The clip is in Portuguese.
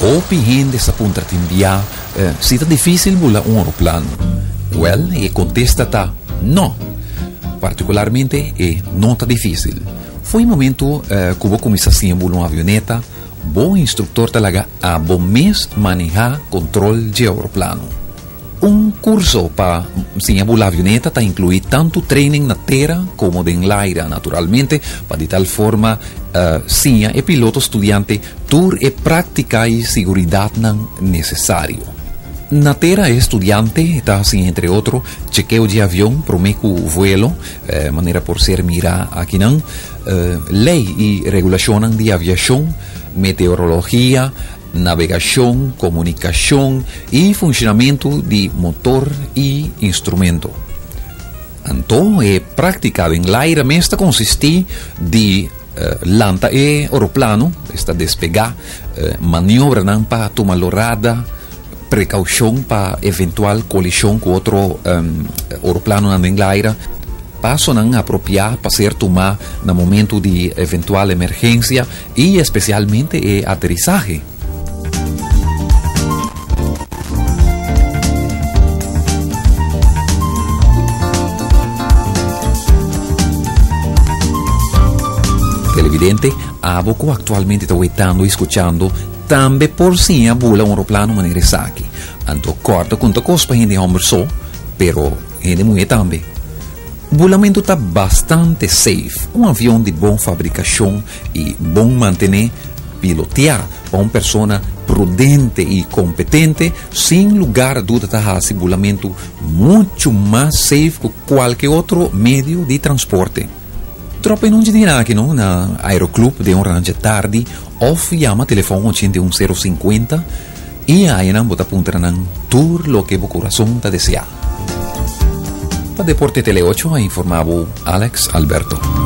Hopi gente sa punta timbia, si ta difícil volar un aeroplano. Well, e contesta ta no. Particularmente não está difícil. Foi um momento que eu comecei a voar uma avioneta, bom instrutor talaga a bom mês manejar controle de aeroplano. Um curso para voar avioneta está incluído tanto training na terra como en l'aire, naturalmente, para de tal forma e piloto estudiante tour e prática e seguridad não necessário. Na terra, estudiante está, entre outros, chequeo de avião, promeco vuelo, maneira por ser mira aqui não, lei e regulação de aviação, meteorologia, navegação, comunicação e funcionamento de motor e instrumento. Então, prática em l'aire mesmo consiste de lança e aeroplano, está despegar, maniobra para tomar lorada, precaução para eventual colisão com outro aeroplano andando em l'aire, passo não apropriar para ser tomar no momento de eventual emergência e especialmente aterrissagem. Televidente, a pouco atualmente está aguentando e escutando também por sim a vola um aeroplano maneira saque. Anto corta conta cospa gente homem só, pero gente mulher também. O volamento está bastante safe. Um avião de boa fabricação e bom manter, pilotear para uma pessoa prudente e competente, sem lugar a dúvida, está esse volamento muito mais safe que qualquer outro meio de transporte. Tropa non ci dirà che no, na aeroclub de un range tardi, off chiama telefono 81050 e aí não bota punta nan tour lo que o coração ta desea. Para Deporte Tele 8 informavo Alex Alberto.